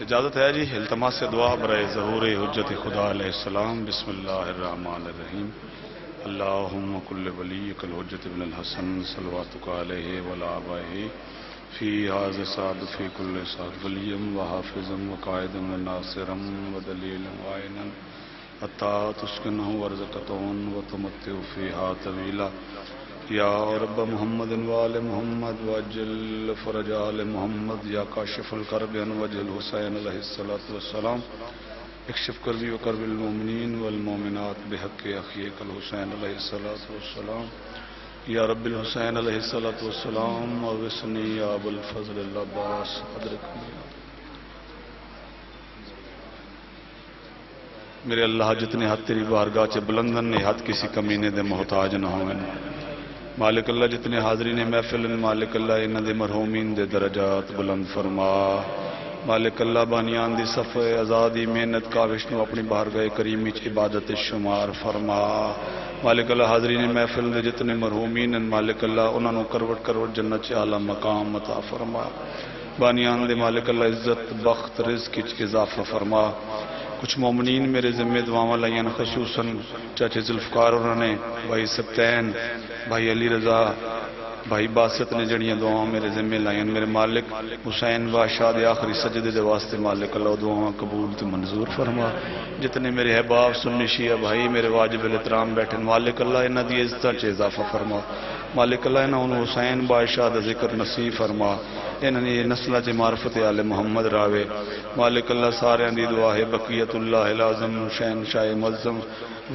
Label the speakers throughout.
Speaker 1: اجازت ہے جی التماس دعا برائے ظہور حجت خدا علیہ السلام۔ بسم اللہ الرحمن الرحیم۔ اللہم کل ولیک الحجت ابن الحسن صلواتک علیہ وعلی آبائہ فی ھذا السعد فی کل سعد ولیم وحافظا وقائدا وناصرا ودلیلا وعینا حتی تسکنہ ورزقتون وتمتع فیہا طویلا یا رب محمد وآل محمد وجل فرج آل محمد یا کاشف الکرب وجل حسین علیہ السلام اکشف کربی وکرب المؤمنین والمؤمنات بحق اخیک الحسین علیہ السلام یا رب الحسین علیہ السلام ووسنی یا ابو الفضل العباس ادرکنی۔ میرے اللہ جتنے ہاتھ تیری بارگاہ چے بلندن نے ہاتھ کسی کمینے دے محتاج نہ ہوئن۔ مالک اللہ جتنے حاضرین محفل مالک اللہ انہاں دے مرحومین دے درجات بلند فرما۔ مالک اللہ بانیان دی صف آزادی محنت کاوش نو اپنی بارگاہ کریمی چ عبادت شمار فرما۔ مالک اللہ حاضرین محفل دے جتنے مرحومین مالک اللہ انہاں نو کروٹ کروٹ جنت چ اعلی مقام عطا فرما۔ بانیان دے مالک اللہ عزت بخت رزق چ اضافہ فرما۔ کچھ مومنین میرے ذمہ دعاواں لائیں خصوصاً چاچے ذوالفقار انہوں نے بھائی سبتین بھائی علی رضا بھائی باسط نے جڑیاں دعاواں میرے ذمہ لائیں۔ میرے مالک حسین بادشاہ دے آخری سجدے دے واسطے مالک اللہ دعاواں قبول تے منظور فرما۔ جتنے میرے احباب سنی شیعہ بھائی میرے واجب الاحترام بیٹھے مالک اللہ انہاں دی عزت چ اضافہ فرما۔ مالک اللہ انہاں حسین بادشاہ دا ذکر نصیب فرما۔ انہاں نے نسلہ چ معرفت آل محمد راوے۔ مالک اللہ سارے دی دعا ہے بقیت اللہ العظم حسین شاہ معظم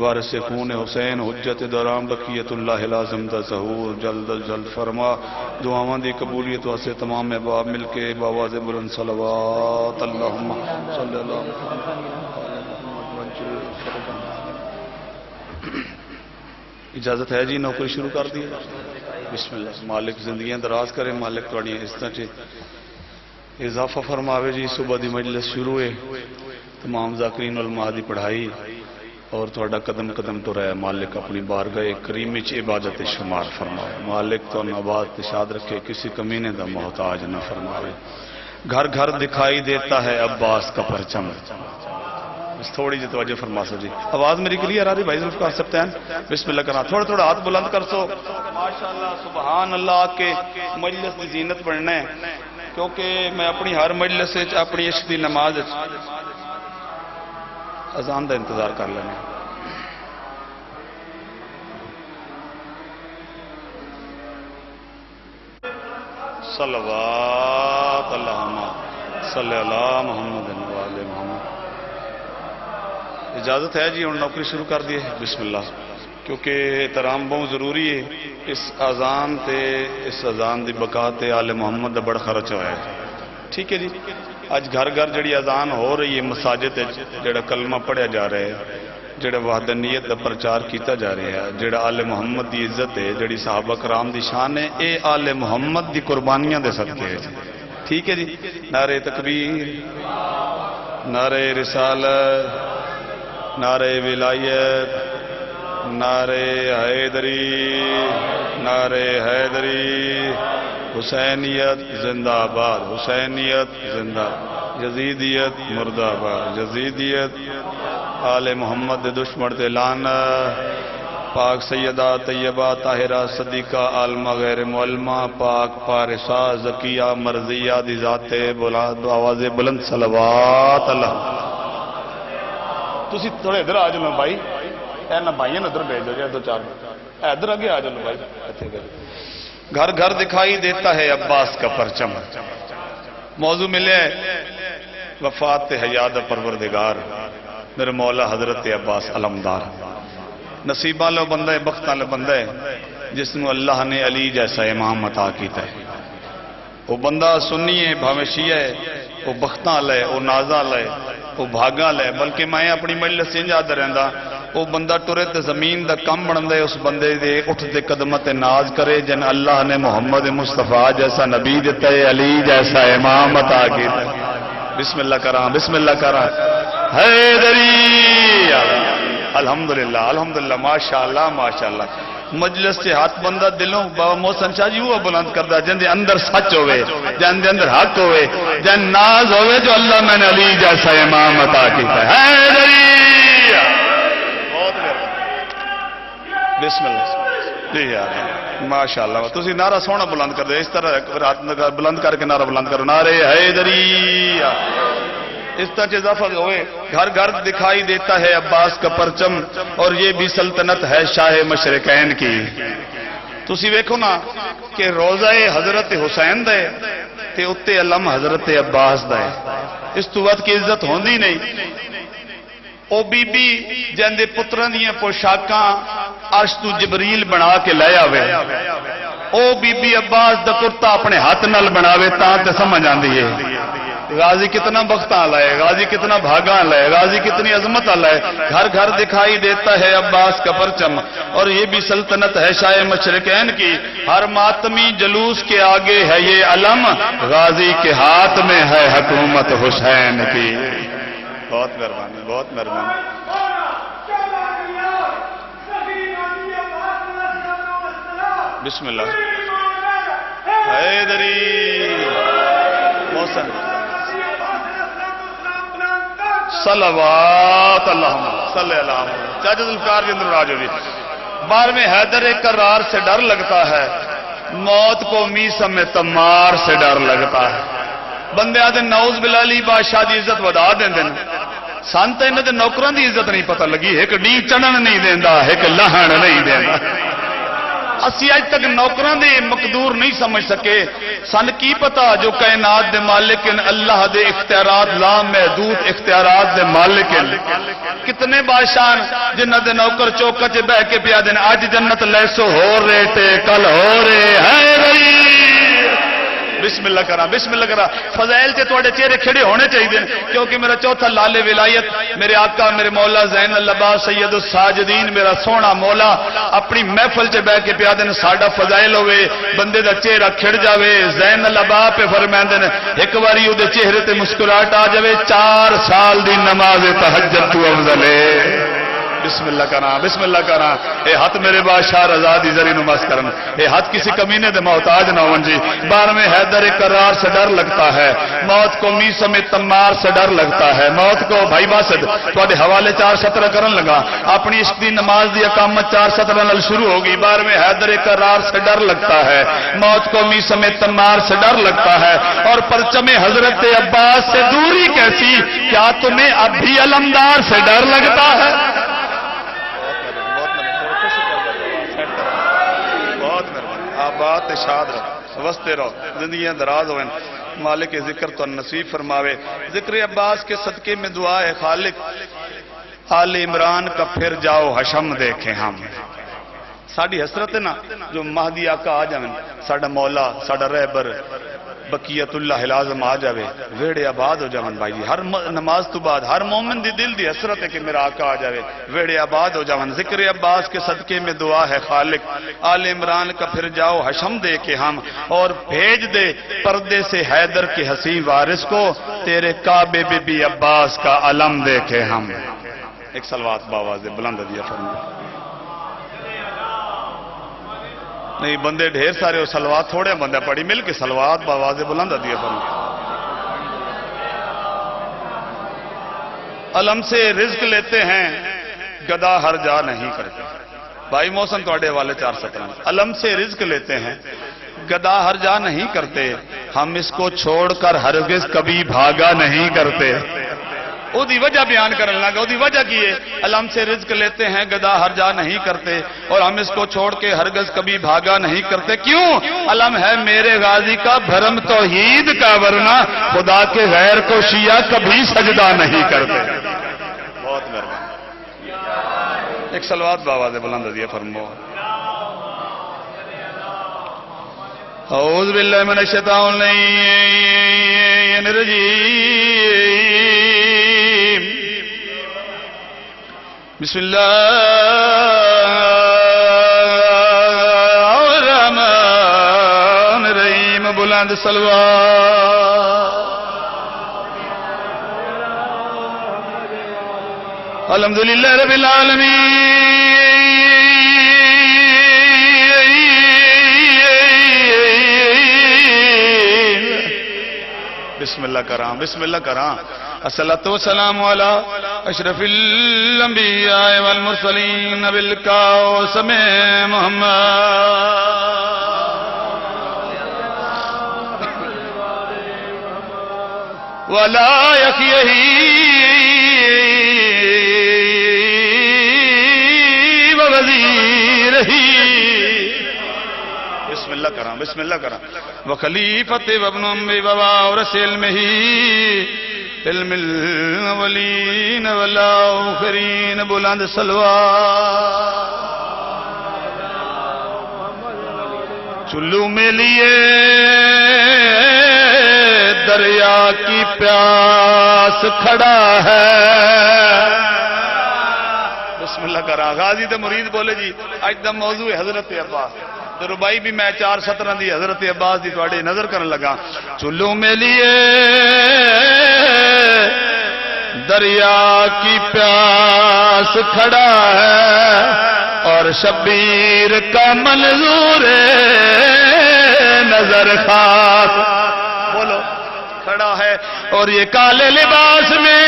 Speaker 1: وارث خون حسین حجت دوران بقیت اللہ العظم دا ظہور جلد جلد فرما۔ دعاواں دی قبولیت واسطے تمام احباب مل کے بآواز بلند صلوات اللہم صلی اللہ اجازت ہے جی نوکری شروع کر دی۔ بسم اللہ۔ مالک زندگیاں دراز کرے مالک تھوڑی عزتاں چ اضافہ فرماوے جی۔ صبح دی مجلس شروع ہے تمام ذاکرین علماء دی پڑھائی اور تھوڑا قدم قدم تو رہے مالک اپنی بارگاہ کریمی چ عبادت شمار فرمائے۔ مالک تو آباد تشاد رکھے کسی کمینے دا محتاج نہ فرمائے۔ گھر گھر دکھائی دیتا ہے عباس کا پرچم۔ تھوڑی جی توجہ فرما سو جی۔ آواز میری کلیئر آ رہی بھائی ذوالفقار سبتین؟ بسم اللہ کرنا تھوڑا تھوڑا ہاتھ بلند کر سو۔ ماشاءاللہ سبحان اللہ کے مجلس کی زینت بننا ہے کیونکہ میں اپنی ہر مجلس سے اپنی عشق دی نماز اذان دا انتظار کر لینا۔ صلوات اللہم صلی اللہ محمد وآل محمد۔ اجازت ہے جی ہوں نوکری شروع کر دیے۔ بسم اللہ۔ کیونکہ احترام بہت ضروری ہے۔ اس اذان تے اس اذان دی بقا تے آل محمد دا بڑا خرچ ہوا ہے۔ ٹھیک ہے جی۔ اج گھر گھر جڑی اذان ہو رہی ہے مساجد جڑا کلمہ پڑھیا جا رہا ہے جڑا وحدانیت دا پرچار کیتا جا رہا ہے جڑا آل محمد دی عزت ہے جڑی صحابہ کرام دی شان ہے اے آل محمد دی قربانیاں دے صدقے ہے۔ ٹھیک ہے جی۔ نعرہ تکبیر نعرہ رسالت نعرہ ولایت نعرہ حیدری نعرہ حیدری حسینیت زندہ آباد حسینیت زندہ یزیدیت مردہ آباد یزیدیت آل محمد دشمن تے لعنت پاک سیدہ طیبہ طاہرہ صدیقہ عالمہ غیر معلمہ پاک پارسہ زکیہ مرضیہ دی ذات بلند آواز بلند صلوات اللہ۔ تسی تھوڑے ادھر آ جاؤ بھائی اے نہ بھائی ادھر بھیج دو دو چار ادھر آگے آ جاؤ بھائی۔ گھر گھر دکھائی دیتا ہے عباس کا پرچم۔ موضوع ملے وفات حیات پروردگار میرے مولا حضرت عباس علمدار۔ نصیبہ لو بندہ ہے بختہ لو بندہ ہے جس نے اللہ نے علی جیسا امام عطا کیتا ہے۔ وہ بندہ سنی ہے بھاویں شیعہ ہے وہ بختہ لے وہ نازہ لے وہ بھاگا لے بلکہ میں اپنی مجلس سے یاد رہندا وہ بندہ ٹرے تے زمین دا کم بن دے اس بندے دے اٹھ دے قدمت ناز کرے جن اللہ نے محمد مصطفیٰ جیسا نبی دیتا ہے علی جیسا امام عطا کیتا ہے۔ بسم اللہ کراں بسم اللہ کراں حیدری الحمدللہ الحمدللہ ماشاءاللہ ماشاءاللہ۔ مجلس سے ہاتھ بندہ دلوں بابا محسن شاہ جی وہ بلند کردہ جن دے اندر سچ ہوئے، جن دے اندر حق ہوئے، جن ناز ہوئے جو اللہ میں نے علی جیسا امام عطا کیتا ہے حیدری۔ بسم اللہ جی یار ماشاءاللہ تسی نعرہ سونا بلند کر دے، اس طرح بلند کر کے نعرہ بلند کرو، نعرے حیدری۔ اس طرح اضافہ ہوئے گھر گھر دکھائی دیتا ہے عباس کا پرچم، اور یہ بھی سلطنت ہے شاہ مشرقین کی۔ تسی ویکھو نا کہ روزہ حضرت حسین دے تے اتے علم حضرت عباس دے، اس تو وقت کی عزت ہوندی نہیں۔ او بی بی جن دے پتراں دیاں پوشاکاں عرش تو جبریل بنا کے لے آوے، او بی بی عباس دا کرتا اپنے ہاتھ نال بناوے تاں تے سمجھ آندی ہے غازی کتنا بختاں لائے، غازی کتنا بھاگاں لائے، غازی کتنی عظمت لائے۔ گھر گھر دکھائی دیتا ہے عباس کا پرچم، اور یہ بھی سلطنت ہے شاہ مشرقین کی۔ ہر ماتمی جلوس کے آگے ہے یہ علم، غازی کے ہاتھ میں ہے حکومت حسین کی۔ بہت مہربانی، بہت مہربانی۔ بسم اللہ حیدری محسن صلوات اللہم صلی اللہ علیہ وسلم۔ چاچا ذوالفقار جی اندر راج ہوئی بار میں حیدر کرار سے ڈر لگتا ہے، موت کو میسم میں تمار سے ڈر لگتا ہے۔ بندے آدھے نعوذ باللہ علی بادشاہ دی عزت ودا دیں دن، سانتا انہوں دے نوکران دی عزت نہیں پتہ لگی، ایک ڈی چڑھن نہیں دیندہ، ایک لہن نہیں دیندہ۔ اسی آج تک نوکران دے مقدور نہیں سمجھ سکے، سن کی پتا جو کائنات دے مالکن اللہ دے اختیارات لا محدود اختیارات دے مالکن۔ کتنے بادشاہ جنہ دے نوکر چوکا چے بہ کے پیا دن، آج جنت لیسو ہو رہے تے کل ہو رہے ہیں بھائی۔ بسم اللہ کرا، بسم اللہ کرا۔ فضائل سے توڑے چہرے کھڑے ہونے چاہیے، کیونکہ میرا چوتھا لال ولایت میرے آقا میرے مولا زین العباد سید الساجدین میرا سونا مولا اپنی محفل سے بہ کے پیا دن ساڈا فضائل ہوئے، بندے دا چہرہ کھڑ جاوے۔ زین العباد پہ فرماندے نے ایک باری او دے چہرے تے مسکراہٹ آ جاوے، 4 سال دی نماز تہجد تو افضل ہے۔ بسم اللہ کرنا، بسم اللہ کرنا۔ اے ہاتھ میرے بادشاہ رضا دی ذری نماز کرن، اے ہاتھ کسی کمینے دے محتاج نہ ہون جی۔ بار میں حیدر کرار سے ڈر لگتا ہے، موت کو میسم تمار سے ڈر لگتا ہے۔ موت کو بھائی باسد تواڈے حوالے 4 سطر کرن لگا، اپنی اس دی نماز دی اقامت 4 سطر نال شروع ہوگی۔ بار میں حیدر کرار سے ڈر لگتا ہے، موت کو میسم تمار سے ڈر لگتا ہے، اور پرچم حضرت عباس سے دوری کیسی، کیا تمہیں اب بھی علمدار سے ڈر لگتا ہے؟ بات شاد رہو، وستے رہو، زندگیاں دراز ہوئیں، مالک ذکر تو نصیب فرماوے۔ ذکر عباس کے صدقے میں دعا ہے خالق، آل عمران کا پھر جاؤ حشم دیکھیں ہم۔ ساڑھی حسرت ہے نا جو مہدی آقا آ جاویں، ساڑھا مولا ساڑھا رہبر بقیت اللہ العظم آ جاوے، ویڑے آباد ہو جاون بھائی جی۔ ہر نماز تو بعد ہر مومن دی دل دی حسرت ہے کہ میرا آقا آ جاوے، ویڑے آباد ہو جاون۔ ذکر عباس کے صدقے میں دعا ہے خالق، آل عمران کا پھر جاؤ حشم دے کے ہم، اور بھیج دے پردے سے حیدر کے حسین وارث کو، تیرے کعبے بی بی عباس کا علم دیکھے ہم۔ ایک صلوات باواز بلند دیا فرمائے۔ نہیں بندے ڈھیر سارے ہو، سلوات تھوڑے بندے پڑھی مل کے سلوات باواز بلند دیا فرمائے۔ علم سے رزق لیتے ہیں گدا ہر جا نہیں کرتے۔ بھائی محسن توڑے والے 4 سطر، علم سے رزق لیتے ہیں گدا ہر جا نہیں کرتے، ہم اس کو چھوڑ کر ہرگز کبھی بھاگا نہیں کرتے۔ او دی وجہ بیان کرنے لگا، او دی وجہ کی ہے، علم سے رزق لیتے ہیں گدا ہر جا نہیں کرتے، اور ہم اس کو چھوڑ کے ہرگز کبھی بھاگا نہیں کرتے۔ کیوں؟ علم ہے میرے غازی کا بھرم توحید کا، ورنہ خدا کے غیر کو شیعہ کبھی سجدہ نہیں کرتے۔ بہت مہربانی۔ ایک صلوات باواز بلند دیا فرمو۔ اعوذ باللہ من الشیطان الرجیم، بسم اللہ الرحمن الرحیم۔ بلند صلوات۔ الحمدللہ رب العالمین، اللہ کرام، بسم اللہ کرام. الصلاۃ والسلام علی اشرف الانبیاء والمرسلین بالقاسم محمد. ولا یکیہی ووزیرہی، بسم اللہ کرام، بسم اللہ کرام. وخلیفت وابن امی ووارث علمہ علم الاولین والآخرین. بلند صلوات. چلو میں لیے دریا کی پیاس کھڑا ہے. بسم اللہ کرا. غازی تے مرید بولے جی اج دا موضوع ہے حضرت عباس. تو ربائی بھی میں 4:17 دی حضرت عباس دی تواڈی نظر کرن لگا. چلو میں لیے دریا کی پیاس کھڑا ہے اور شبیر کا منظور نظر خاص بولو کھڑا ہے. اور یہ کالے لباس میں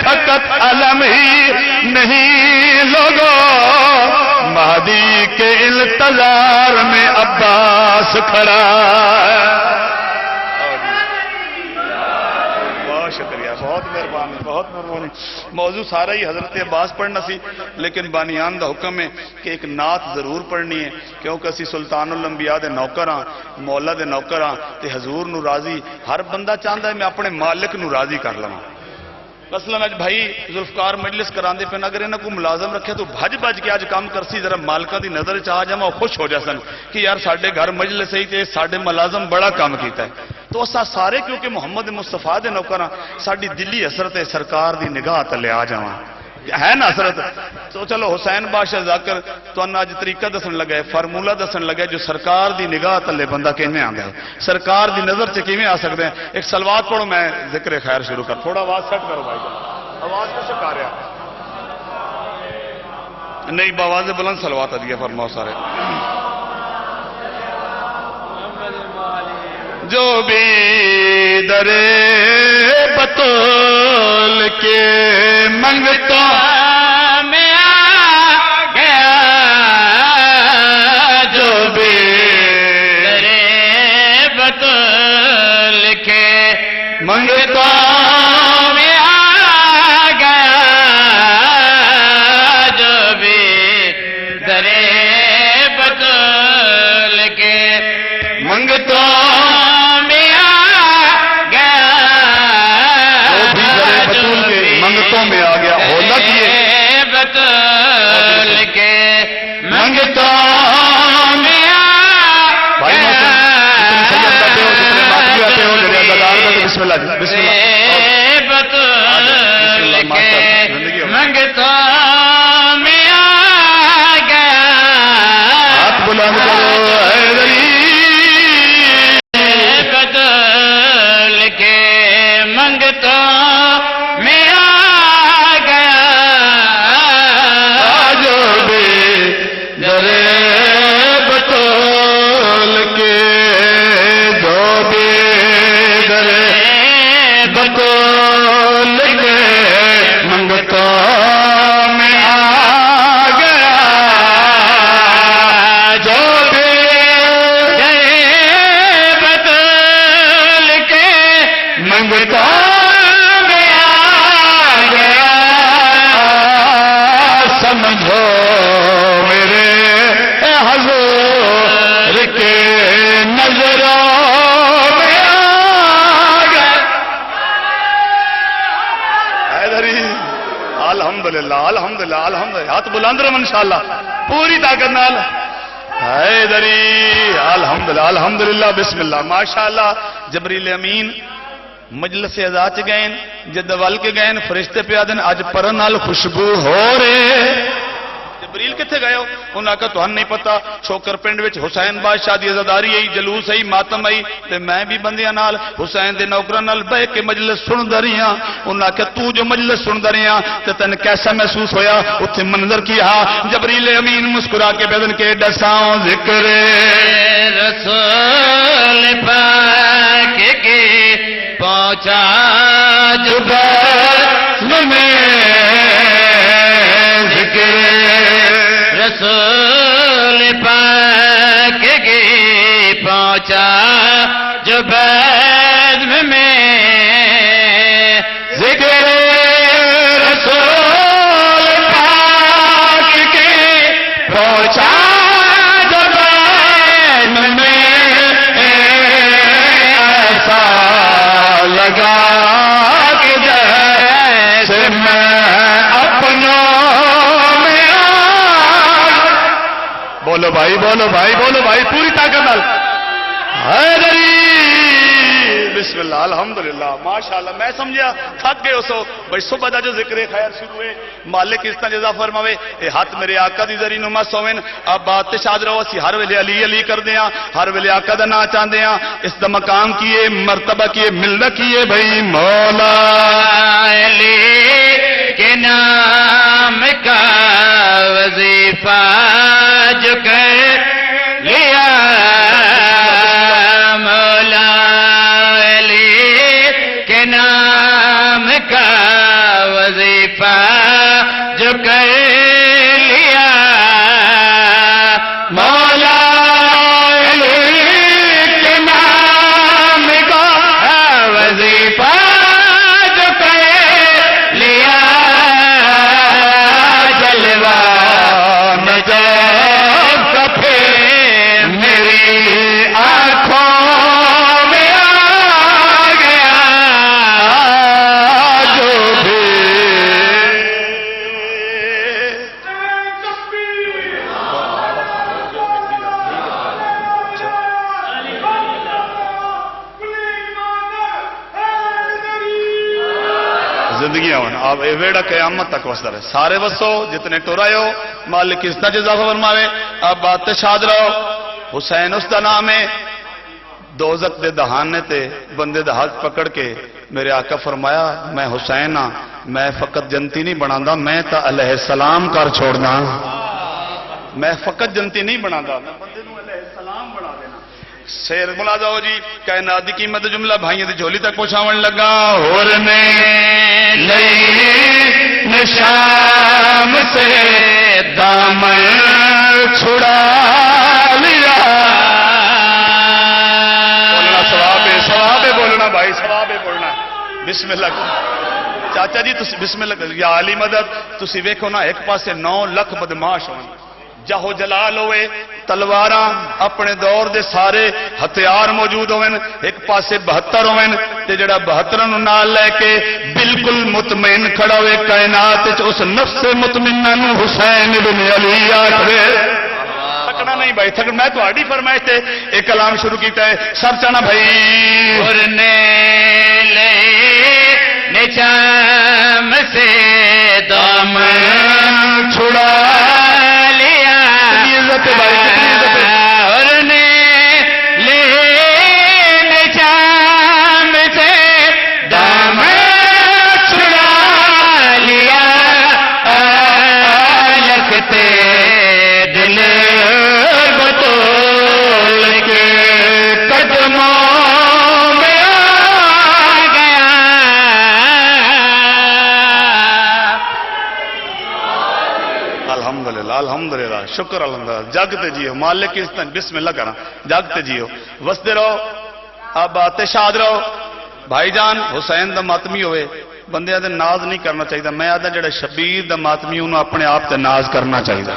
Speaker 1: فقط علم ہی نہیں لوگوں، مہدی کے انتظار میں عباس کھڑا ہے. بہت شکریہ، بہت مہربانی، بہت مہربانی. موضوع سارا ہی حضرت عباس پڑھنا سی، لیکن بانیان دا حکم ہے کہ ایک نعت ضرور پڑھنی ہے، کیونکہ اسی سلطان الانبیاء دے نوکر ہاں، مولا دے نوکر ہاں تے حضور نو راضی ہر بندہ چاہتا ہے میں اپنے مالک نو راضی کر لواں. مثلا اج بھائی ذوالفقار مجلس کراندے پہ اگر انہاں کو ملازم رکھے تو بھج کے اج کام کرسی، ذرا مالکاں دی نظر چ آ جاواں خوش ہو جاسن کہ یار ساڈے گھر مجلس ہے تے ساڈے ملازم بڑا کام کیتا ہے. تو اسا سارے کیونکہ محمد مصطفیٰ دے نوکر ہاں، ساڈی دلی حسرت ہے سرکار دی نگاہ تلے آ جاواں ہے نا حسرت. تو چلو حسین بادشاہ ذاکر تو اج طریقہ دسن لگا ہے، فارمولہ دسن لگا ہے جو سرکار دی نگاہ تلے بندہ کیویں آندا ہے، سرکار دی نظر سے کیویں آ سکدا ہے. ایک صلوات پڑھو، میں ذکر خیر شروع کر. تھوڑا آواز سیٹ کرو بھائی جان، آواز کیسے آ رہا نہیں باواز بلند صلوات ادیہ فرماؤ سارے. جو بھی درے بطول کے منگتوں میں آ گیا، جو بھی درے بطول کے منگتوں میں آ گیا، جو بھی درے بطول کے منگتوں میں آ گیا ہونا کیے بطول کے منگتوں میں آ گیا. بسم اللہ جی، بسم اللہ. بطول کے منگتوں میں آ گیا، ہاتھ بلند کرو حیدری. بطول کے منگتوں میں الحمدللہ الحمدللہ. ہاتھ بلند رہو انشاءاللہ پوری طاقت نال. حیدری الحمدللہ الحمدللہ. بسم اللہ ماشاءاللہ. جبریل امین مجلس اعزاز چ گئے، جد ول کے گئے فرشتے پہ آدن اج پرن نال خوشبو ہو رہے جبریل کتنے گئے ہو؟ انہوں نے کہا تو نہیں پتا شوکر پنڈ وچ حسین بادشاہ دی عزاداری آئی، جلوس آئی، ماتم آئی تے میں بھی بندیاں نال حسین دے نوکراں نال بیٹھ کے مجلس سندا رہیا۔ انہوں نے کہا تو جو مجلس سندا رہیا تے تن کیسا محسوس ہویا؟ اتنے منظر کیا جبریل امین مسکرا کے بدن کے دساں ذکر
Speaker 2: رسول پاک کے پہنچا جب
Speaker 1: میں
Speaker 2: ذکر رسول پاک کے پہنچا جو بزم میں
Speaker 1: ذکر رسول پاک کے پہنچا جب میں ایسا لگا کہ جیسے میں اپنوں میں بولو بھائی بولو بھائی بولو بھائی پوری طاقت نال حیدری بسم اللہ الحمدللہ ماشاءاللہ میں سمجھیا تھک گئے اسو بھائی صبح دا جو ذکر خیر شروع ہے مالک اس طرح جزا فرماوے اے ہاتھ میرے آقا دی ذری نما سوین اب بات تے شاد رہو اسی ہر ویلے علی علی کر دیاں ہر ویلے آقا دا نا چاہندے ہاں اس دا مقام کیے مرتبہ کیے ملنا کیے بھائی مولا
Speaker 2: علی کے نام کا وظیفہ جو کر لیا مولا علی کے نام کا وظیفہ جو کر لیا
Speaker 1: مولا علی کے نام کا
Speaker 2: وظیفہ جو کر لیا جلوہ
Speaker 1: نجات کا پھر میری آنکھوں میں آ گیا جو بھی زندگی آپ ویڑا قیامت تک وسدا رہے سارے وسو جتنے ٹورائے ہو مالک اس طرح جزا فرماوے اب بات شاد رہو حسین اس دا نام ہے دوزخ دے دہانے تے بندے دا ہاتھ پکڑ کے میرے آقا فرمایا میں حسین ہاں میں فقط جنتی نہیں بنادا میں تا علیہ السلام کر چھوڑنا میں فقط جنتی نہیں بنادا میں بندے نو علیہ السلام بنا دینا شیر ملا جاؤ جی کائنات دی قیمت جملہ بھائیوں دی جھولی تک پہنچاون لگا اور میں شام سے دامن چھڑا لیا بولنا ثواب ہے بولنا بھائی ثواب ہے بولنا بسم اللہ چاچا جی بسم اللہ یا علی مدد تسی ویکھو نا ایک پاسے 9 لاکھ بدماش ہون جہو جلال ہوئے تلواراں اپنے دور دے سارے ہتھیار موجود ہوئے ایک پاسے 72 ہوئے تے جڑا 72 نو نال لے کے بالکل مطمئن کھڑا ہوئے کائنات وچ اس نفس مطمئنہ نو حسین بن علی آکھدے تھکنا نہیں بھائی تھک میں تو آڈی فرمائش تے ایک کلام شروع کیتا ہے سب چانا بھائی
Speaker 2: اڑنے لے نچام سے دامن
Speaker 1: چھڑا
Speaker 2: لیا
Speaker 1: عزت بھائی کتنی عزت ہے
Speaker 2: اڑنے لے نچام سے دامن چھڑا لیا لکھتے دل بطول کے قدموں میں آ گیا
Speaker 1: الحمدللہ الحمدللہ شکر الحمدللہ جاگتے جیو مالک اس طرح بسم اللہ کرنا جاگتے جیو وستے رہو اب آتے شاد رہو بھائی جان حسین دا ماتمی ہوئے بندے آدھے ناز نہیں کرنا چاہیے میں آدھا جڑا شبیر دا ماتمی انہوں اپنے آپ تے ناز کرنا چاہیے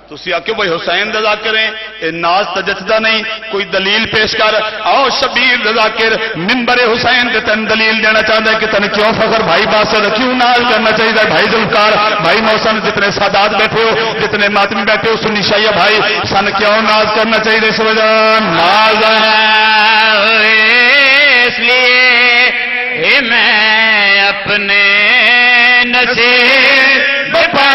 Speaker 1: تسی آکھو بھائی حسین دا ذاکر ہیں اے ناز تجتدہ نہیں کوئی دلیل پیش کر آؤ شبیر دا ذاکر منبر حسین کے تن دلیل دینا چاہتا ہے کہ تن کیوں فخر بھائی باسر کیوں ناز کرنا چاہیے بھائی ذوالفقار بھائی محسن جتنے سادات بیٹھے ہو جتنے ماتمی بیٹھے ہو سنی شیعہ بھائی سن کیوں ناز کرنا چاہیے اس وجہ ناز
Speaker 2: اس لیے میں اپنے نصیب پہ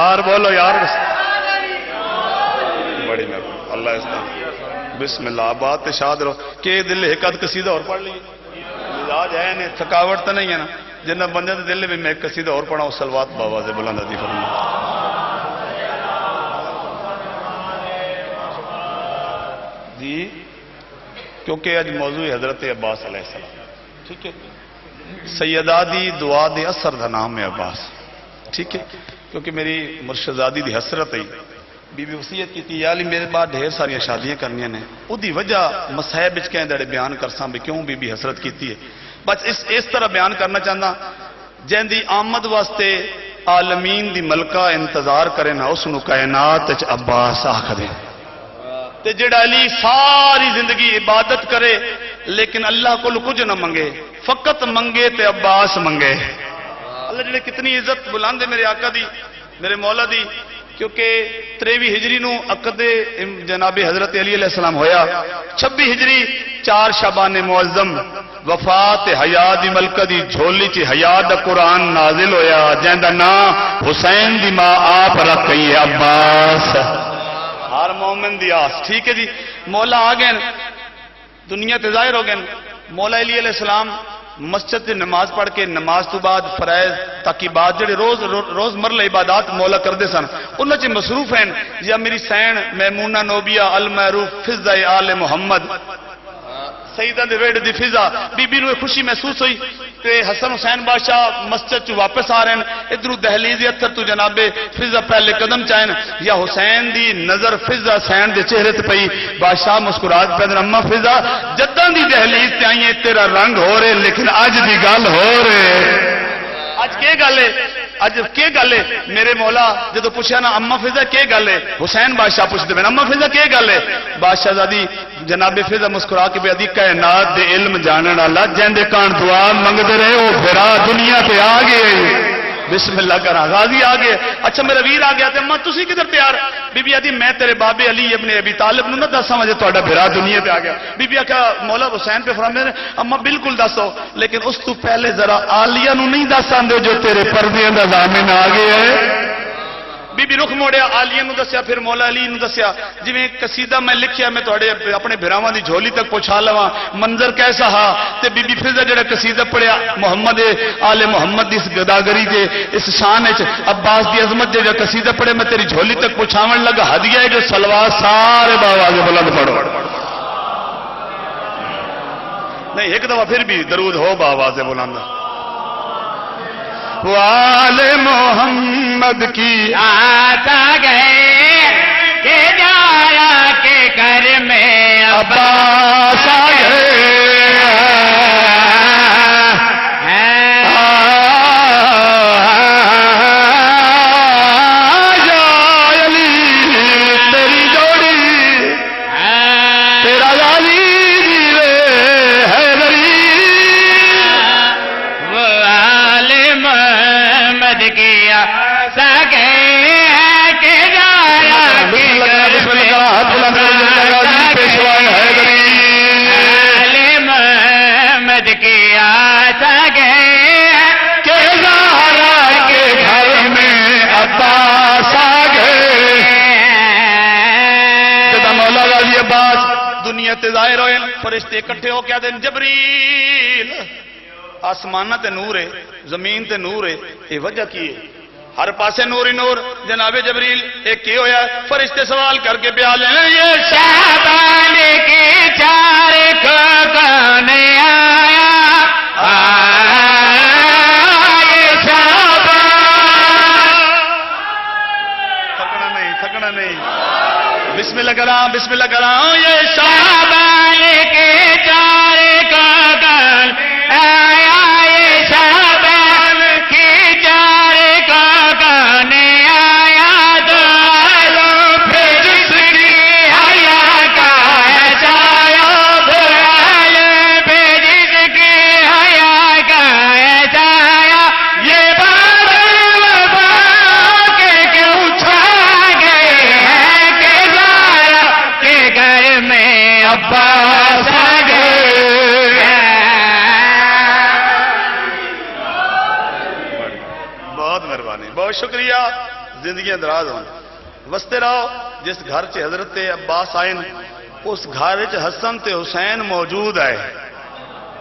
Speaker 1: یار بولو یار بڑی مہربانی اللہ اس طرح بسم اللہ بات شاد رہو کہ دل ایک آدھ قصیدہ اور پڑھ لیے مزاج ہے نہیں تھکاوٹ تو نہیں ہے نا جنہیں بندے دل میں ایک قصیدہ اور پڑھا ہوں صلوات بابا سے بلند عطا فرمائے جی کیونکہ آج موضوع حضرت عباس علیہ السلام ٹھیک ہے سیدادی دعا دے اثر دا نام ہے عباس ٹھیک ہے کیونکہ میری مرشدادی دی حسرت ہے بی بی وصیت کی تھی یالی میرے بعد ڈھیر ساری شادیاں کرنی نے او دی وجہ مسائب وچ کہیں دڑے بیان کرساں بھی کیوں بی بی حسرت کیتی ہے بس اس طرح بیان کرنا چاہتا جن دی آمد واسطے عالمین دی ملکہ انتظار کرے نا اس نو کائنات وچ عباس آکھ دے تے جڑا علی ساری زندگی عبادت کرے لیکن اللہ کو کچھ نہ منگے فقط منگے تے عباس منگے اللہ جڑے کتنی عزت بلند ہے میرے آقا دی میرے مولا دی کیونکہ 23 ہجری نو عقد جناب حضرت علی علیہ السلام ہویا 26 ہجری 4 شعبان معظم وفات حیا دی ملکہ دی جھولی چ حیا دا قرآن نازل ہویا جیندا نام حسین دی ماں آپ رکھ گئی ہے عباس ہر مومن دی آس ٹھیک ہے جی مولا آ گئے دنیا تے ظاہر ہو گئے مولا علی علیہ السلام مسجد سے نماز پڑھ کے نماز تو بعد فرائض تاکہ بعد جڑے روز مرلہ عبادات مولا کردے سن انہاں چ مصروف ہیں یا میری سین میمونہ نوبیہ المعروف فضہ آل محمد سیدہ دے ویڑ دی فضہ بی بی نو خوشی محسوس ہوئی کہ حسن حسین بادشاہ مسجد چ واپس آ رہے ہیں ادھروں دہلیز اتھر تو جناب فضہ پہلے قدم چاہیں یا حسین دی نظر فضہ حسین دے چہرے تے پئی بادشاہ مسکراہٹ پہ اما فضہ جداں دی دہلیز تے آئیں تیرا رنگ ہو رہے لیکن اج دی گل ہو رہے اج کے گل ہے اج کے گل ہے میرے مولا جدو پوچھا نا اما فضہ کے گل ہے حسین بادشاہ پوچھتے ہیں اما فضہ کے گل ہے بادشاہ زادی جناب فضہ مسکرا کے بیادی کائنات دے علم جانن والا جیندے کان دعا منگدے رہے او پھرا دنیا تے آ گئے بسم اللہ کرا غازی آ گئے اچھا میرا ویر آ گیا تے اما تسی کدھر تیار بی بی آدھی میں تیرے بابے علی ابن ابی طالب نو نہ دساں وجہ تہاڈا بھرا دنیا تے آ گیا بی بی آکھا مولا حسین پہ فرماندے نے اما بالکل دسو لیکن اس تو پہلے ذرا عالیہ نو نہیں دساندے جو تیرے پردے دا ضامن آ گئے ہے بی بی رخ موڑیا عالیہ نو دسیا پھر مولا علی نو دسیا جویں قصیدہ میں لکھیا میں تہاڈے اپنے بھراواں دی جھولی تک پہنچا لواں منظر کیسا ہا تے بی بی فضہ جڑا قصیدہ پڑھیا محمد آل محمد دی اس گداگری دے اس شان وچ عباس دی عظمت دے جڑا قصیدہ پڑھے میں تیری جھولی تک پہنچاون لگا ہدیہ ہے جو صلوات سارے باواز بلند پڑھو نہیں ایک دفعہ پھر بھی درود ہو باواز بلند وآل محمد کی
Speaker 2: آتا گئے کہ جایا کے گھر میں
Speaker 1: عباس آ گئے ظاہر ہوئے فرشتے اکٹھے ہو کیا دیں جبریل آسمانہ تے نور ہے زمین تے نور ہے یہ وجہ کی ہے ہر پاسے نور ہی نور جناب جبریل ایک کی ہویا فرشتے سوال کر کے بیان لیں یہ
Speaker 2: شعبان کے چار کو کون آیا یہ شعبان
Speaker 1: تھکنا نہیں بسم اللہ کراں یہ
Speaker 2: شعبان کے چار کو کون آیا یہ شعبان کے چار کو کون آیا دو پھر جس کی حیا کا ایسایا پھر جس کی حیا کا ایسایا یہ بات وفا کے کیوں چھا گئے ہیں کہ زارا کے گھر میں عباس آ گئے
Speaker 1: بہت مہربانی بہت شکریہ زندگیاں دراز ہوں وستے رہو. جس گھر چ حضرت عباس آئے اس گھر چ حسن تے حسین موجود ہے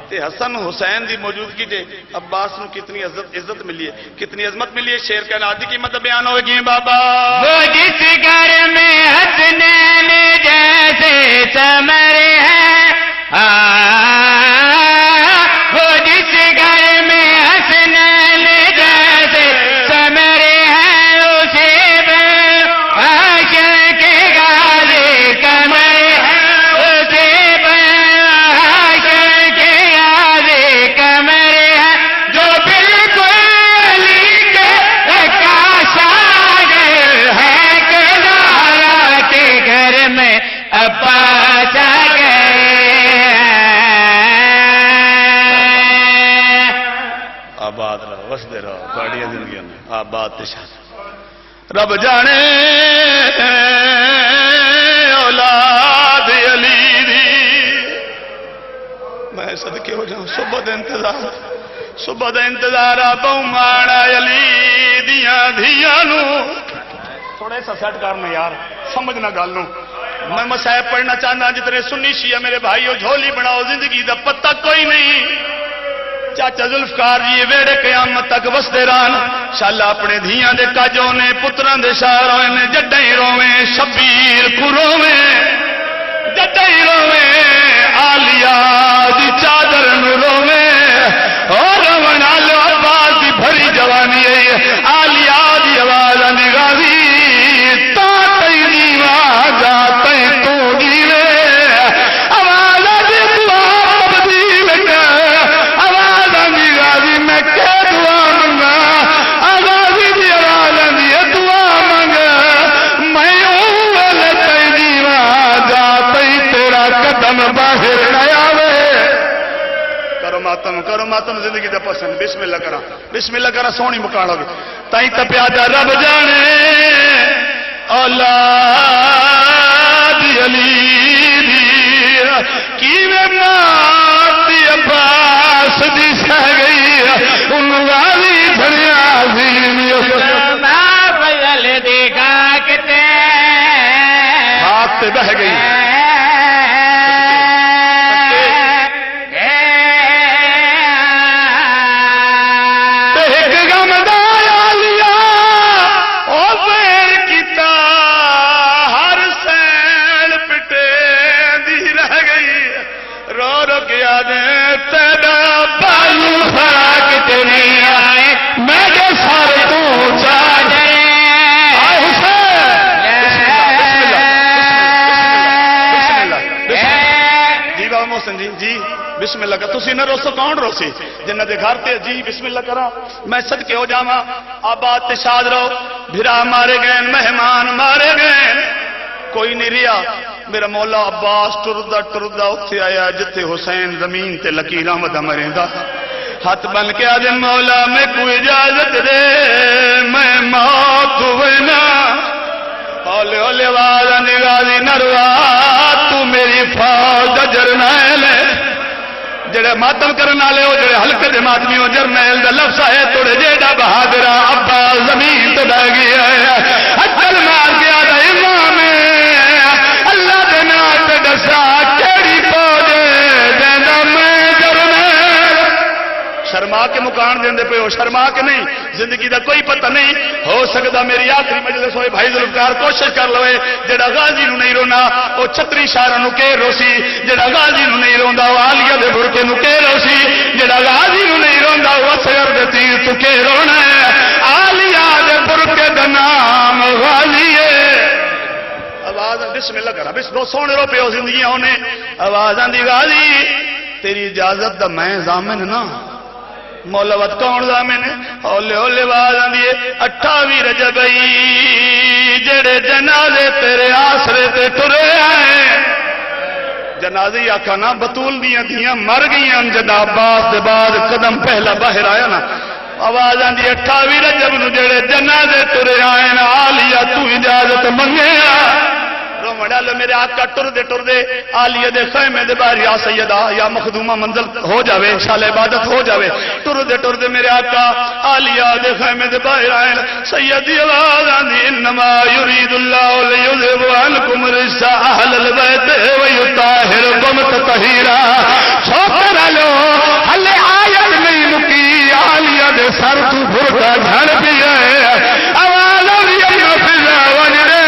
Speaker 1: تے حسن حسین دی موجودگی تے عباس نو کتنی عزت ملی ہے, کتنی عظمت ملی ہے. شیر کا نادی کی مطلب بیان ہوئے گی بابا.
Speaker 2: وہ جس گھر میں حسنین جیسے ثمر ہے, وہ جس گھر میں حسنین جیسے ثمر ہے, اسے حشر کے غازی قمر ہے, اسے حشر کے غازی قمر ہے, جو بالکل علی کے کاشاگر ہے کہ زہرا کے گھر میں عباس آ گئے.
Speaker 1: آباد رہو وسدے رہو گاڑیاں زندگیاں میں آباد تشاد. رب جانے اولاد علی دی میں صدقے ہو جاؤں. صبح دا انتظار بہمانا علی دیاں دھیاں نو. تھوڑے سا سیٹ کرنا یار, سمجھنا گل نو. میں مسائب پڑھنا چاہنا جتنے سنی شیعہ میرے بھائیو, جھولی بناؤ زندگی دا پتہ کوئی نہیں. چاچا ذوالفقار جی ویڑے قیامت تک وسدے رہن. شالا اپنے دھیاں دے کاجوں نے پتراں دے شار ہوئے نے. جڈیں رویں شبیر کو رویں, جڈیں رویں آلیا دی چادر نو رویں. اور رونا لو عباس دی بھری جوانی ہے, آلیا دی آواز آندی غازی تا تیری واجا تے تو دیوے. آواز آندی دعا تبدیل کر, آواز آندی غازی میں کہ دعا منگا. آغازی دی آواز آندی دعا منگا, میں اول تیری واجا تے تیرا قدم باہر نہ آوے. کرو ماتم زندگی دا پسند. بسم اللہ کرا, بسم اللہ کرا, سونی مکاڑو گے تائیں تپیا جا. رب جانے اولاد علی دی کیویں ماتی عباس دی سہ گئی. ان غازی بھریا عظیم
Speaker 2: بدل دی گاکتے
Speaker 1: ہاتھ تے بہ گئی. جی بسم اللہ کر. تسی نہ روسو, کون روسی جنہ دے گھر تے. جی بسم اللہ کرا, میں صدقے ہو جاواں. آباد تے شاد رہو. بھرا مارے گئے, مہمان مارے گئے, کوئی نہیں رہا. میرا مولا عباس ٹردا ٹردا اتھے آیا جتے حسین زمین تے لکیراں ودا مریندا. ہاتھ بن کے آدھے مولا میں کوئی اجازت دے, میں موت ہوئے. ہولے ہولے آواز آندی غازی نروا تو میری فوج جرنیل. جڑے ماتم کرنے والے ہو, جڑے ہلکے دے ماتمی ہو, جرنیل دا لفظ ہے توڑے جیڑا بہادر عباس زمین تو ڈا گیا ہے. اچھل مار گیا دا امام اللہ دے نام تے دسا کیڑی فوج دیندا میں جرنیل. شرما کے مکان دیندے پے ہو, شرما کے نہیں. زندگی دا کوئی پتہ نہیں. ہو سکتا میری آخری مجلس ہوئے. بھائی ذوالفقار کوشش کر لوے. جڑا غازی نو نہیں رونا وہ چھتری شارا نو کہ روسی. جڑا غازی نو نہیں روندا وہ آلیا دے برکے نو کہ روسی. جڑا غازی نو نہیں روندا وہ اصغر دے تیر تو کہ رونا ہے. آلیا دے برکے دا نام غازی ہے. آواز بسم اللہ کرا, بس دو سونے رو پہ ہو زندگیاں ہونے. آواز آندی غازی تیری اجازت دا میں ضامن نا. مولا وقت کون ضامن ہے؟ ہولے ہولے آواز آندی 28 رجب جڑے جنازے تیرے آسرے تے ٹرے آئے. جنازے آکھا نا بطول دیاں دیاں مر گئیاں. جدا عباس دے بعد قدم پہلا باہر آیا نا. آواز آندی 28 رجب نو جڑے جنازے ٹرے آئے نا. آلیا تو اجازت منگے وڑا لو میرے آقا ٹر دے آلیہ دے خیمے دے باہر یا سیدہ یا مخدومہ منزل ہو جاوے شال عبادت ہو جاوے ٹر دے میرے آقا آلیہ دے خیمے دے باہر آئے سیدی آواز آندھی انما یرید اللہ لیذہب عنکم الرجس اہل البیت ویطہرکم تطہیرا شوکر لو ہلے آیت نہیں مکی آلیہ دے سر تو بھرتا جھڑ بھی ہے آواز آلیہ فضا ونرے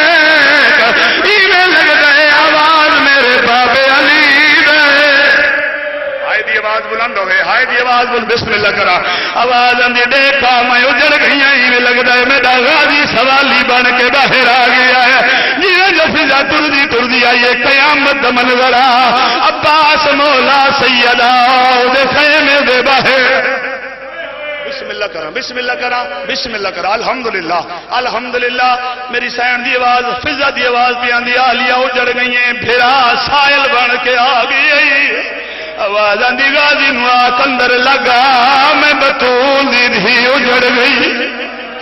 Speaker 1: ایمیں لگ گئے آواز میرے باب علی دے ہائے دی آواز بلند ہوئے ہائے دی آواز بلند بسم اللہ کرا آواز اندھی دیکھا میں اجڑ گئی ہیں ایمیں لگ گئے میرا غازی سوالی بن کے باہر آ گیا ہے جیویں جو فضا تردی آئیے قیامت دا منظرہ عباس مولا سیدہ دے خیمے دے باہر بسم اللہ کرا بسم اللہ کرا بسم اللہ کرا الحمدللہ الحمدللہ میری سین دی آواز فضا دی آواز بھی آندھی آلیہ اجڑ گئی ہیں پھرا سائل بن کے آ گئی آواز آندھی غازی نو اندر لگا میں بطول دی دھی اجڑ گئی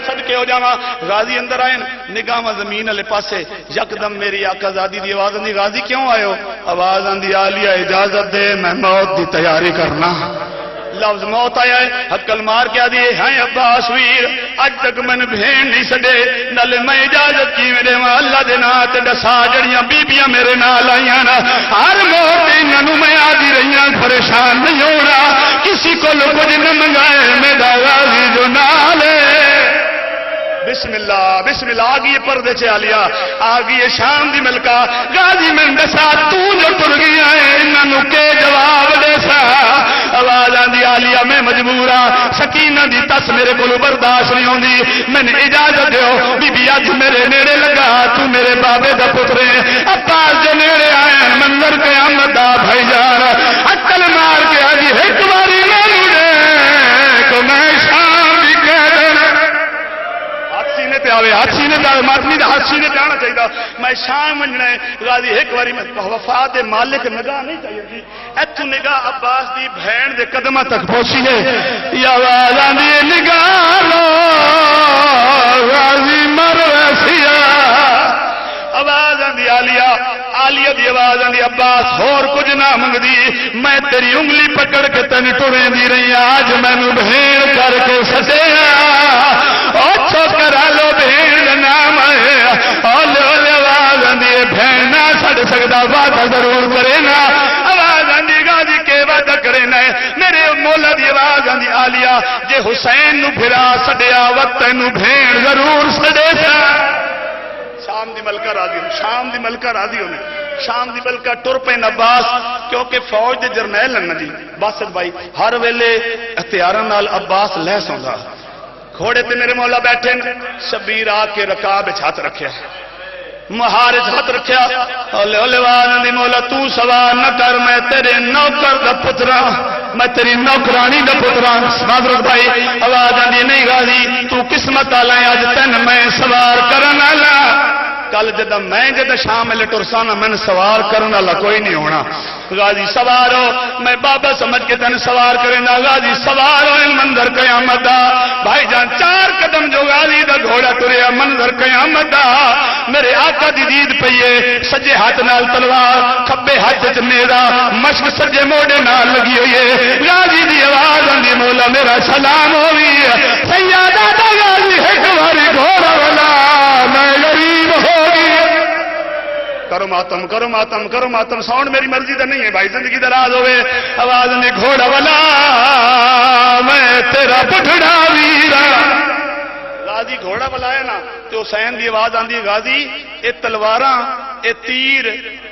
Speaker 1: صدقے ہو جاواں غازی اندر آئے نگاہ زمین والے پاسے یکدم میری آقا زادی دی آواز آندھی غازی کیوں آئے ہو آواز آندھی آلیہ اجازت دے میں موت دی تیاری کرنا لفظ موت آیا ہے حقل مار کیا دیئے ہیں عباس ویر اج تک میں نے بھین نہیں سڈے نل میں اجازت کی میرے ماں اللہ دے نات ڈسا جڑیاں بیبیاں میرے نال آئیاں نا ہر موت انہوں میں آدھی رہیاں پریشان نہیں ہو رہا کسی کو کچھ نہ منگائے میرا غازی جو نالے بسم اللہ آگئی پردے چے آلیا آگئی شام دی ملکہ غازی میں دسا تو جو ٹر گیا ہے انہوں کے جواب دے سا آواز آندھی آلیا میں مجبورا سکینہ دی تس میرے کو برداشت نہیں ہوندی میں نے اجازت دیو بی بی اج میرے نیڑے لگا تو میرے بابے دا پترے عباس جو نیڑے آئے منظر قیامت دا بھائی جان عقل مار کے آجی ایک باری میں نوڑے کو میں شام بھی کہہ دینا تے آوے ہاتھ سینے تے ماتمی دے ہاتھ سینے تے آنا چاہیے میں شام منجنا ہے غازی ایک باری میں وفات مالک نگاہ نہیں چاہیے جی ایتھو نگاہ عباس دی بہن دے قدمہ تک پہنچی ہے یا آواز آندھی نگاہ لو غازی مر ویسیا آواز آندھی آلیہ دی آواز آندھی عباس اور کچھ نہ منگ دی میں تیری انگلی پکڑ کے تن ٹریں دی رہی آج میں نو بھین کر کے سٹیا او چھوکرا لو بھین نام ہے اولے آواز آندھی بھین نہ سڑ سکتا وعدہ ضرور کرے نا آواز آندھی غازی کے وعدہ کرے نا میرے مولا دی آواز آندھی آلیہ جے حسین نو بھرا سڑیا وقت نو بھین ضرور سڑے سا شام دی ملکہ راضی ہوں شام دی ملکہ راضی ہوں شام دی ملکہ ٹر پہ عباس کیونکہ فوج دے جرنیل ہیں جی باسط بھائی ہر ویلے اختیاراں نال عباس لہس ہوندا گھوڑے تے میرے مولا بیٹھے شبیر آ کے رکاب وچ ہاتھ رکھیا مہار وچ ہاتھ رکھیا اولے اولے والی مولا تو سوال نہ کر میں تیرے نوکر دا پترا میں تیری نوکرانی دا پترا معذرت بھائی آواز آندھی نہیں غازی تو قسمت والا ہے اج تن میں سوار کرن والا کل جدہ میں جدہ شامل ٹرسانا میں سوار کرن والا کوئی نہیں ہونا غازی سوار ہو میں بابا سمجھ کے تن سوار کرنا غازی سوار ہو منظر قیامت دا بھائی جان 4 قدم جو غازی دا گھوڑا ٹریا منظر قیامت دا میرے آقا دی دید پئیے سجے ہاتھ نال تلوار کھبے ہاتھ وچ نیزا مشک سجے موڑے نال لگی ہوئی ہے غازی دی آواز آندھی مولا میرا سلام ہوئی سیادہ دا غازی ایک باری گھوڑا والا میں غریب ہو کرو ماتم کرو ماتم کرو ماتم ساؤنڈ میری مرضی تو نہیں ہے بھائی زندگی دراز ہوئے آواز نے گھوڑا والا میں تیرا بٹھڑا ویرا غازی گھوڑا والا ہے نا تو حسین دی آواز آندھی غازی اے تلواراں اے تیر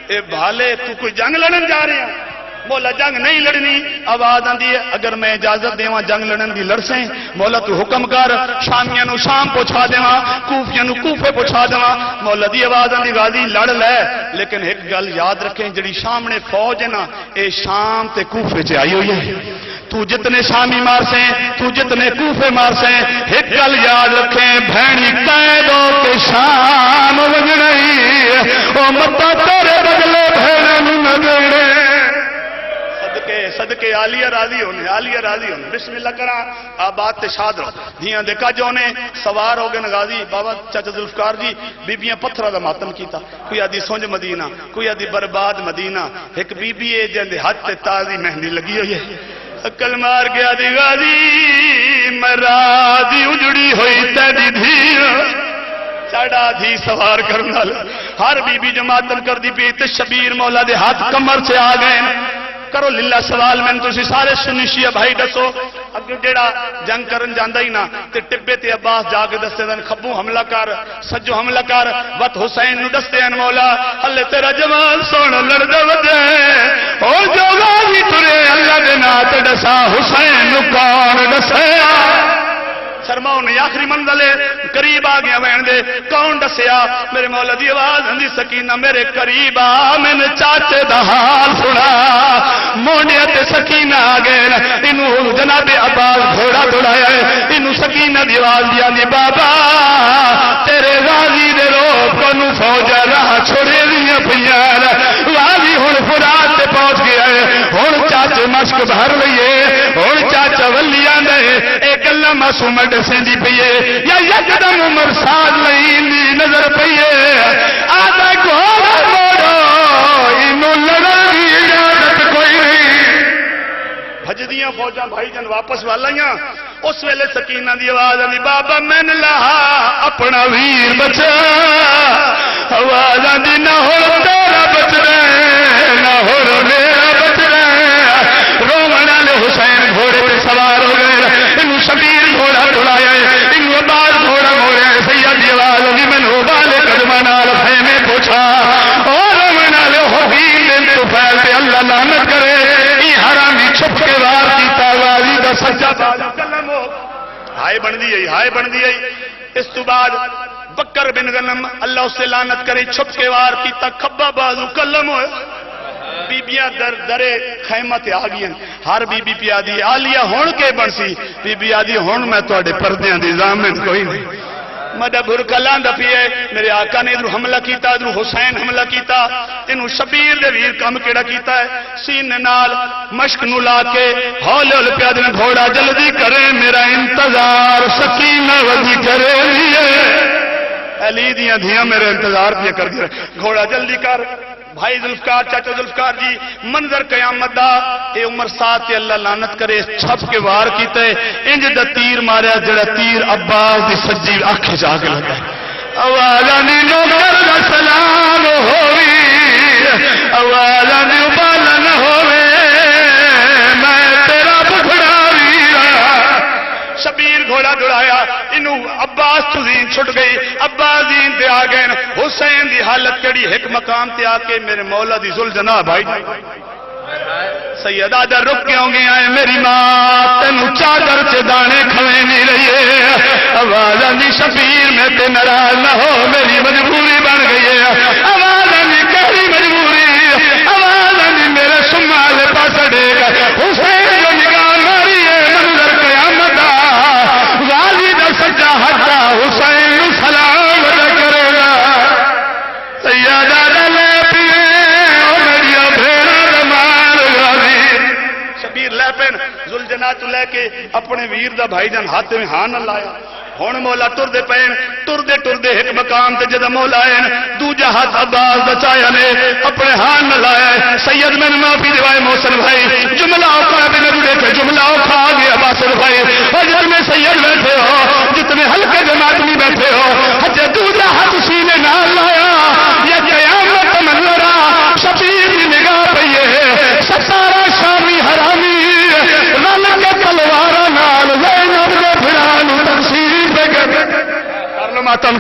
Speaker 1: اے بھالے تو کوئی جنگ لڑن جا رہے ہیں مولا جنگ نہیں لڑنی آواز آندھی ہے اگر میں اجازت دیواں جنگ لڑن دی لڑسیں مولا تو حکم کر شامیاں نو شام پہنچا دیواں کوفیاں نو کوفے پہنچا دیواں مولا دی آواز آندھی غازی لڑ لے لیکن ایک گل یاد رکھیں جڑی سامنے فوج ہے نا اے شام تے کوفے چ آئی ہوئی ہے تو جتنے شامی مار سے تو جتنے کوفے مار سے ایک گل یاد رکھیں بھینی قیدوں کے شام وجڑی او متا تیرے بدلے بھینوں نہ دینے صدقے عالیہ راضی ہونے، عالیہ راضی ہونے. بسم اللہ کرا آباد تے شاد رہو. دھیاں دے کج ہونے سوار ہو گئے غازی بابا چاچا ذوالفقار جی. بیبیاں پتھرا دا ماتم کیتا. کوئی آدھی سونج مدینہ، کوئی آدھی برباد مدینہ. ایک بی بی ہے جن دے ہاتھ تے تازی مہندی لگی ہوئی ہے. عقل مار گیا دی غازی میں راضی اجڑی ہوئی تیری دھی ساڑا دھی سوار کرنا. ہر بی بی جو ماتم کر دی پی تے شبیر مولا دے ہاتھ کمر سے آ گئے. کرو للہ سوال میں تسی سارے سنی شیعہ بھائی دسو اگر جیڑا جنگ کرن جاندہ ہی نا تے ٹبے تے عباس جا کے دستے دن خبو حملہ کر سجو حملہ کر وقت حسین نو دستے ہیں مولا اللہ تیرا جمال سونا لڑ دے وجہ او جو غازی ترے اللہ دے نات دسا حسین نو کون دسے سرماؤں نے آخری منزل قریب آ گیا وین دے کون دسیا میرے مولا دی آواز ہندی سکینہ میرے قریب آ میں نے چاچے دا حال سنا مونیت سکینہ آ گئے انہوں جناب عباس گھوڑا دوڑایا ہے انہوں سکینہ دی آواز دیا دی بابا تیرے غازی دے روپ کو نو فوجہ راہ چھوڑے دیا پیار غازی ہون فرات تے پہنچ گیا ہے ہون چاچے مشک بھر لئیے ہون چاچا ولیاں دے ایک اللہ معصوم سیندی پئیے یا یکدم عمر ساتھ لئیندی نظر پئیے آدھا گھوڑا موڑو انہوں لڑائی اجازت کوئی نہیں بھجدیاں فوجاں بھائی جن واپس والائیاں اس ویلے سکینہ دی آواز آنی بابا میں نے لہا اپنا ویر بچا آواز آنی نہ ہو تیرا بچ رہے نہ ہو میرا بچ رہے رومنا لے حسین گھوڑے پہ سوار ہو گئے انہوں شبیر گھوڑا دوڑایا ہے انہوں عباس گھوڑا موڑا ہے سید دی آواز آنی میں نے بالے قدمانا لفہمے پوچھا اور رومنا لے حبیب دن تو پھیلتے اللہ لعنت کرے ای حرامی چھپ کے وار کیتا غازی دا سجا بازا کلم ہو ہائے بن دی اس تو بعد بکر بن غنم اللہ اسے لعنت کرے چھپ کے وار کیتا کھبا بازو کلم ہو بیبیاں درے خیمہ تے آگئیں ہر بی بی پی آدھی آلیہ ہون کے بنسی بی بی آدھی ہون میں تو اڈے پردیاں دی زامن کوئی نہیں مدہ بھرکلان دا پیئے میرے آقا نے ادھر حملہ کیتا ادھر حسین حملہ کیتا انہوں شبیر دے ویر کام کیڑا کیتا ہے سینے نال مشک نو لا کے ہولے ہولے پیادے نے گھوڑا جلدی کرے میرا انتظار سکینہ وزی کرے لیے علی دیاں دھیاں میرے انتظار پیا کر دیا گھوڑا جلدی کر بھائی ذوالفقار چاچا ذوالفقار جی منظر قیامت دا اے عمر ساتھ تے اللہ لعنت کرے چھپ کے وار کیتے انج دا تیر ماریا جڑا تیر عباس دی سجی آنکھیں جا کے لگا اوالانی نوکر دا سلام ہوئی اوالانی ابالا نہ ہوئے میں تیرا بکھڑا ویرا شبیر گھوڑا دوڑایا انہوں عباس تو زین چھٹ گئی عباس زین دے آگئے حسین دی حالت کڑی ایک مقام تے آکے میرے مولا دی ذوالجناح بھائی سیدہ در رک کے ہوں گے آئے میری ماں تینو چادر چے دانے کھوے نہیں رہیے آوازہ دی شبیر میں تے ناراض نہ ہو میری مجبوری بن گئی ہے آوازہ دی کہری مجبوری آوازہ دی میرے سمالے پاس دے گا حسین جو نگاہ ماری ہے منظر قیامت غازی دا سجا حجا حسین سلام کرے گا سیدہ دلے پیے اور میریا بھیڑا دمار غازی شبیر لے پین ذوالجناح تو لے کے اپنے ویر دا بھائی جان ہاتھ میں ہاں نہ لایا ہون مولا ٹر دے پین ٹر دے ایک مقام تے جدہ مولا آئین دوجہ ہاتھ عباس بچایا نے اپنے ہاں نہ لایا سید میں معافی دوائے محسن بھائی جملہ اوکھا بھی نہ دیکھے جملہ اوکھا آگے عباس بھائی اور جتنے سید بیٹھے ہو جتنے ہلکے جماعت میں بیٹھے ہو حجہ دوجہ ہاتھ سینے نہ لایا یہ قیامت منورا شبیر کی نگاہ پہیے ستارہ شامی حرامی رل کے تلوارہ نال زینب کے پھرانو تقسیم کر لو ماتم